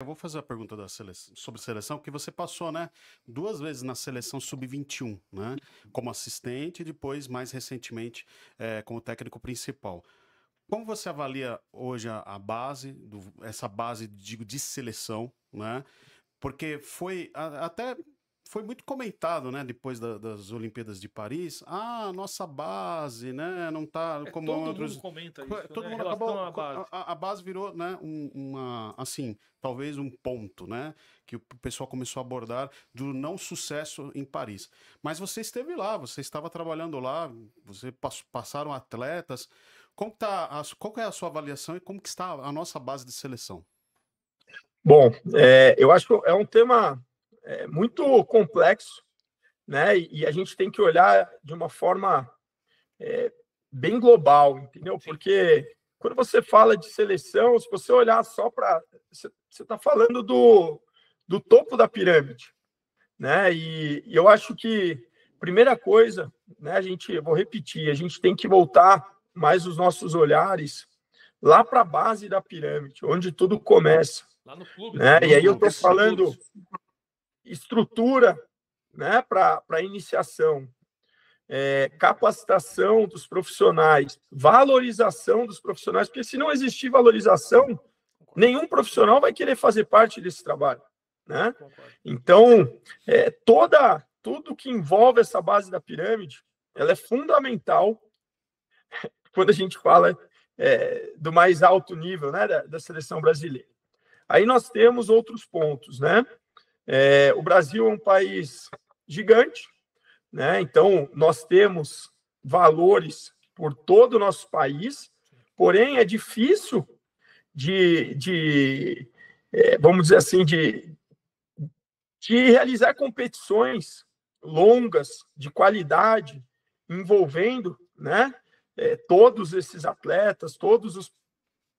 Eu vou fazer a pergunta sobre seleção, porque você passou, né, 2 vezes na seleção sub-21, né, como assistente e depois, mais recentemente, como técnico principal. Como você avalia hoje a base, essa base, digo, de seleção, né? Porque até foi muito comentado, né, depois das Olimpíadas de Paris. Ah, nossa base, né, não tá como Todo mundo outros. comenta isso, Todo né? Em mundo relação acabou. à base. A base virou, né, assim, talvez um ponto, né, que o pessoal começou a abordar do não sucesso em Paris. Mas você esteve lá, você estava trabalhando lá, você passaram atletas. Qual que é a sua avaliação e como que está a nossa base de seleção? Bom, eu acho que é um tema muito complexo, né? E a gente tem que olhar de uma forma bem global, entendeu? Porque quando você fala de seleção, se você olhar só para... Você está falando do topo da pirâmide, né? E eu acho que, primeira coisa, né, eu vou repetir, a gente tem que voltar mais os nossos olhares lá para a base da pirâmide, onde tudo começa. Lá no clube, Né? E aí eu estou no falando estrutura, né, para iniciação, capacitação dos profissionais, valorização dos profissionais, porque se não existir valorização, nenhum profissional vai querer fazer parte desse trabalho. Né? Então, tudo que envolve essa base da pirâmide, ela é fundamental quando a gente fala do mais alto nível, né, da seleção brasileira. Aí nós temos outros pontos, né? O Brasil é um país gigante, né? Então nós temos valores por todo o nosso país, porém é difícil vamos dizer assim, de realizar competições longas, de qualidade, envolvendo, né, todos esses atletas, todos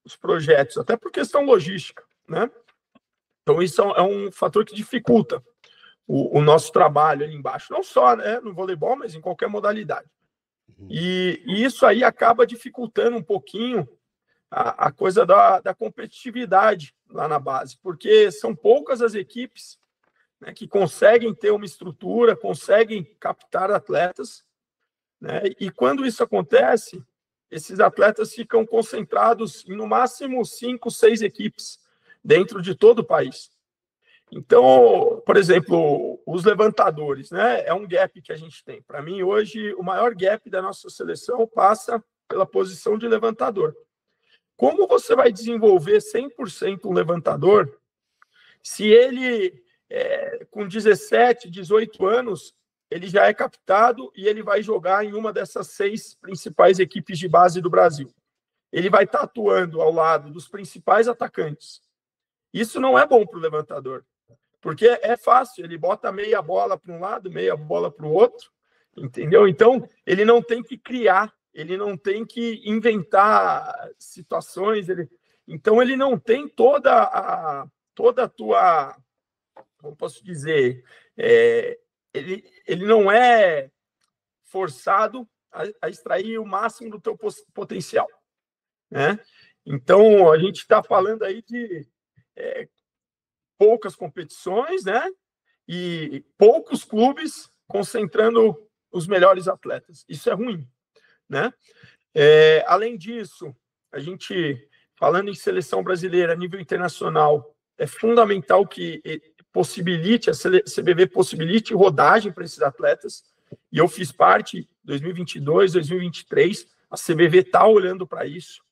os projetos, até por questão logística, né? Então, isso é um fator que dificulta o nosso trabalho ali embaixo, não só, né, no voleibol, mas em qualquer modalidade. E isso aí acaba dificultando um pouquinho a coisa da competitividade lá na base, porque são poucas as equipes, né, que conseguem ter uma estrutura, conseguem captar atletas, né, e quando isso acontece, esses atletas ficam concentrados em, no máximo, 5, 6 equipes dentro de todo o país. Então, por exemplo, os levantadores, né, é um gap que a gente tem. Para mim, hoje, o maior gap da nossa seleção passa pela posição de levantador. Como você vai desenvolver 100% um levantador se ele, com 17, 18 anos, ele já é captado e ele vai jogar em uma dessas 6 principais equipes de base do Brasil? Ele vai estar atuando ao lado dos principais atacantes. Isso não é bom para o levantador, porque é fácil, ele bota meia bola para um lado, meia bola para o outro, entendeu? Então, ele não tem que criar, ele não tem que inventar situações, então ele não tem toda a tua, como posso dizer, ele não é forçado a extrair o máximo do teu potencial, né? Então, a gente está falando aí de poucas competições, né? E poucos clubes concentrando os melhores atletas. Isso é ruim, né? Além disso, a gente, falando em seleção brasileira a nível internacional, é fundamental que possibilite, a CBV possibilite rodagem para esses atletas, e eu fiz parte, 2022, 2023, a CBV está olhando para isso,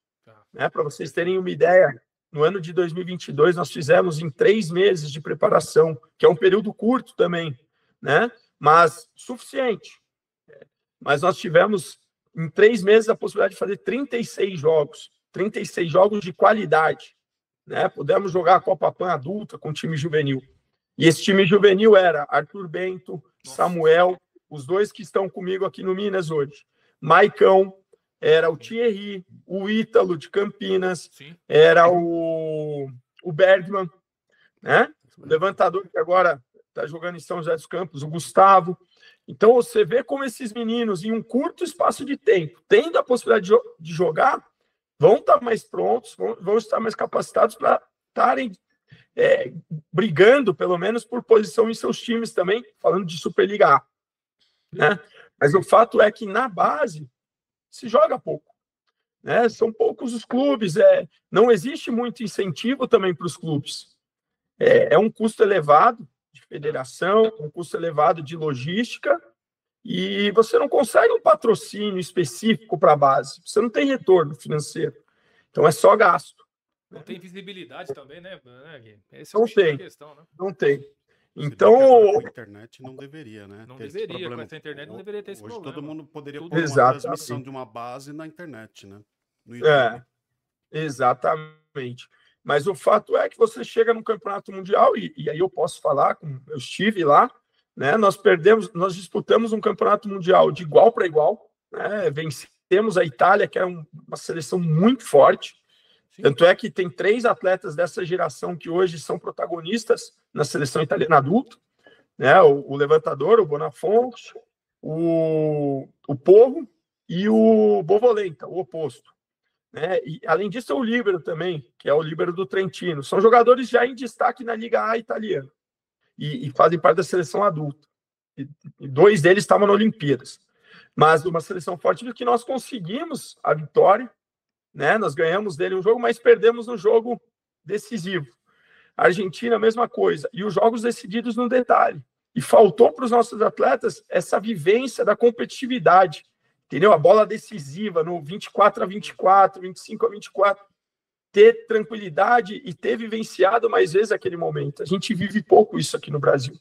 né? Para vocês terem uma ideia, no ano de 2022, nós fizemos em 3 meses de preparação, que é um período curto também, né? Mas suficiente. Mas nós tivemos, em 3 meses, a possibilidade de fazer 36 jogos de qualidade, né? Pudemos jogar a Copa Pan adulta com time juvenil. E esse time juvenil era Arthur Bento, Samuel, os 2 que estão comigo aqui no Minas hoje. Maicão, era o Thierry, o Ítalo de Campinas, era o Bergman, né? O levantador que agora está jogando em São José dos Campos, o Gustavo. Então, você vê como esses meninos, em um curto espaço de tempo, tendo a possibilidade de jogar, vão estar mais prontos, vão estar mais capacitados para estarem brigando, pelo menos, por posição em seus times também, falando de Superliga A. Né? Mas o fato é que na base se joga pouco. Né? São poucos os clubes, não existe muito incentivo também para os clubes. É um custo elevado de federação, um custo elevado de logística, e você não consegue um patrocínio específico para a base. Você não tem retorno financeiro. Então é só gasto. Não tem visibilidade também, né, Gui? Esse é a questão, né? Não tem. Então, com a internet não deveria, né? Não deveria, com essa internet não deveria ter esse problema. Todo mundo poderia pôr uma transmissão de uma base na internet, né? No YouTube. Exatamente. Mas o fato é que você chega no campeonato mundial, e aí eu posso falar, eu estive lá, né? Nós disputamos um campeonato mundial de igual para igual, né? Vencemos a Itália, que é uma seleção muito forte. Sim. Tanto é que tem 3 atletas dessa geração que hoje são protagonistas na seleção italiana adulta, né? O levantador, o Bonafonte, o Porro e o Bovolenta, o oposto. Né? E, além disso, é o líbero também, que é o líbero do Trentino. São jogadores já em destaque na Liga A italiana e fazem parte da seleção adulta. E 2 deles estavam na Olimpíadas. Mas uma seleção forte que nós conseguimos a vitória, né? Nós ganhamos dele um jogo, mas perdemos no jogo decisivo. A Argentina, a mesma coisa. E os jogos decididos no detalhe. E faltou para os nossos atletas essa vivência da competitividade. Entendeu? A bola decisiva no 24-24, 25-24. Ter tranquilidade e ter vivenciado mais vezes aquele momento. A gente vive pouco isso aqui no Brasil.